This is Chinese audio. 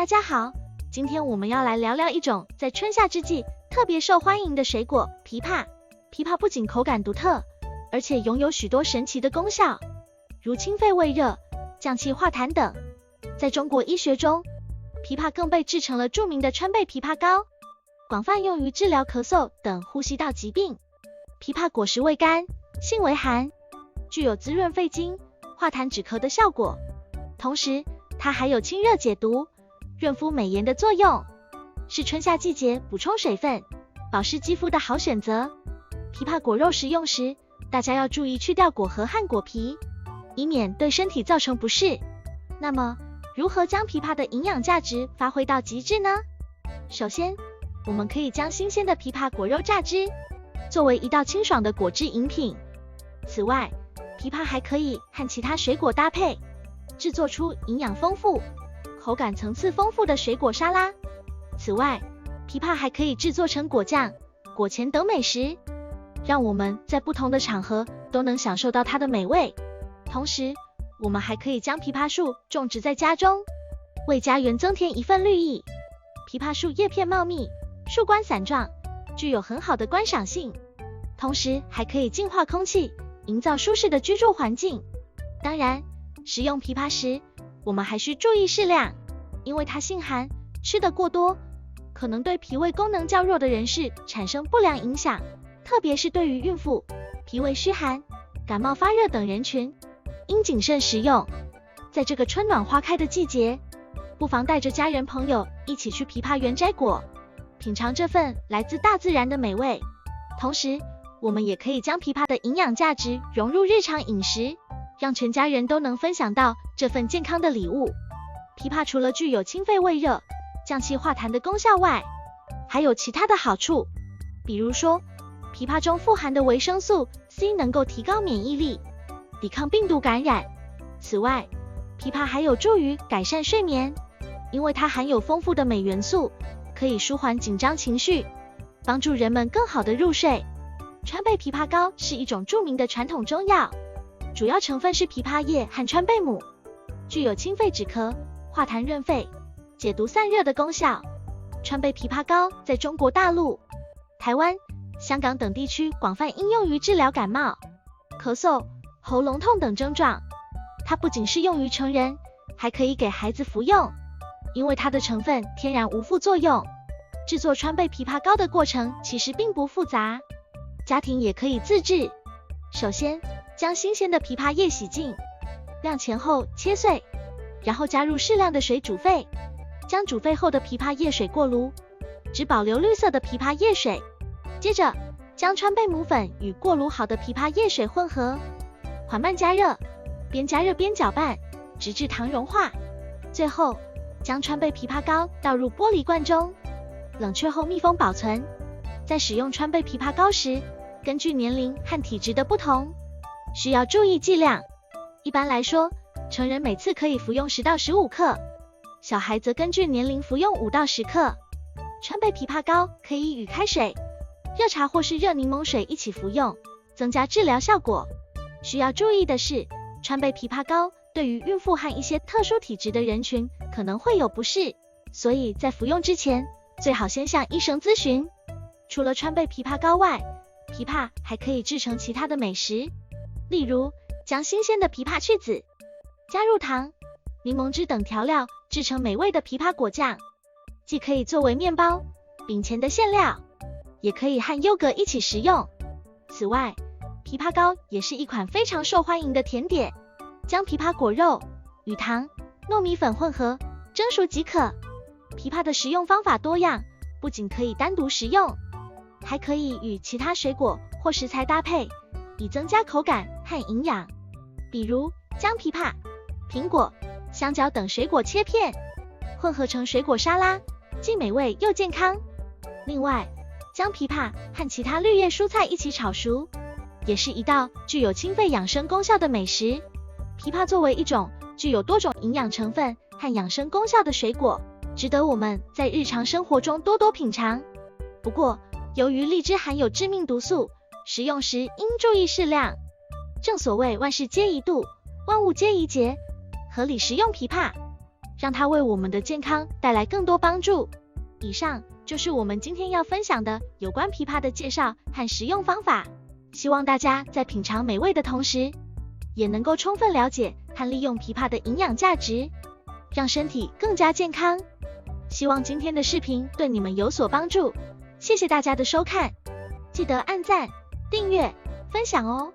大家好，今天我们要来聊聊一种在春夏之际特别受欢迎的水果——枇杷。枇杷不仅口感独特，而且拥有许多神奇的功效，如清肺胃热、降气化痰等。在中国医学中，枇杷更被制成了著名的川贝枇杷膏，广泛用于治疗咳嗽等呼吸道疾病。枇杷果实味甘，性为寒，具有滋润肺经、化痰止咳的效果，同时它还有清热解毒、润肤美颜的作用，是春夏季节补充水分、保湿肌肤的好选择。枇杷果肉食用时，大家要注意去掉果核和果皮，以免对身体造成不适。那么，如何将枇杷的营养价值发挥到极致呢？首先，我们可以将新鲜的枇杷果肉榨汁，作为一道清爽的果汁饮品。此外，枇杷还可以和其他水果搭配，制作出营养丰富、口感层次丰富的水果沙拉。此外，枇杷还可以制作成果酱、果钳等美食，让我们在不同的场合都能享受到它的美味。同时，我们还可以将枇杷树种植在家中，为家园增添一份绿意。枇杷树叶片茂密，树冠伞状，具有很好的观赏性，同时还可以净化空气，营造舒适的居住环境。当然，食用枇杷时，我们还需注意适量，因为它性寒，吃得过多，可能对脾胃功能较弱的人士产生不良影响，特别是对于孕妇、脾胃虚寒、感冒发热等人群，应谨慎食用。在这个春暖花开的季节，不妨带着家人朋友一起去枇杷园摘果，品尝这份来自大自然的美味。同时，我们也可以将枇杷的营养价值融入日常饮食，让全家人都能分享到这份健康的礼物。枇杷除了具有清肺胃热、降气化痰的功效外，还有其他的好处，比如说，枇杷中富含的维生素 C 能够提高免疫力，抵抗病毒感染。此外，枇杷还有助于改善睡眠，因为它含有丰富的镁元素，可以舒缓紧张情绪，帮助人们更好的入睡。川贝枇杷膏是一种著名的传统中药，主要成分是枇杷叶和川贝母，具有清肺止咳、化痰润肺、解毒散热的功效。川贝枇杷膏在中国大陆、台湾、香港等地区广泛应用于治疗感冒、咳嗽、喉咙痛等症状。它不仅适用于成人，还可以给孩子服用，因为它的成分天然无副作用。制作川贝枇杷膏的过程其实并不复杂，家庭也可以自制。首先，将新鲜的枇杷叶洗净，晾前后切碎，然后加入适量的水煮沸，将煮沸后的枇杷叶水过炉，只保留绿色的枇杷叶水。接着，将川贝母粉与过炉好的枇杷叶水混合，缓慢加热，边加热边搅拌，直至糖融化。最后，将川贝枇杷膏倒入玻璃罐中，冷却后密封保存。在使用川贝枇杷膏时，根据年龄和体质的不同，需要注意剂量。一般来说，成人每次可以服用10到15克，小孩则根据年龄服用5到10克。川贝枇杷膏可以与开水、热茶或是热柠檬水一起服用，增加治疗效果。需要注意的是，川贝枇杷膏对于孕妇和一些特殊体质的人群可能会有不适，所以在服用之前，最好先向医生咨询。除了川贝枇杷膏外，枇杷还可以制成其他的美食，例如将新鲜的枇杷去籽，加入糖、柠檬汁等调料，制成美味的枇杷果酱，既可以作为面包、饼前的馅料，也可以和优格一起食用。此外，枇杷膏也是一款非常受欢迎的甜点，将枇杷果肉与糖、糯米粉混合蒸熟即可。枇杷的食用方法多样，不仅可以单独食用，还可以与其他水果或食材搭配，以增加口感和营养。比如将枇杷、苹果、香蕉等水果切片，混合成水果沙拉，既美味又健康。另外，将枇杷和其他绿叶蔬菜一起炒熟，也是一道具有清肺养生功效的美食。枇杷作为一种具有多种营养成分和养生功效的水果，值得我们在日常生活中多多品尝。不过，由于荔枝含有致命毒素，食用时应注意适量。正所谓万事皆一度，万物皆一节，合理食用枇杷，让它为我们的健康带来更多帮助。以上就是我们今天要分享的有关枇杷的介绍和食用方法，希望大家在品尝美味的同时，也能够充分了解和利用枇杷的营养价值，让身体更加健康。希望今天的视频对你们有所帮助，谢谢大家的收看，记得按赞、订阅、分享哦。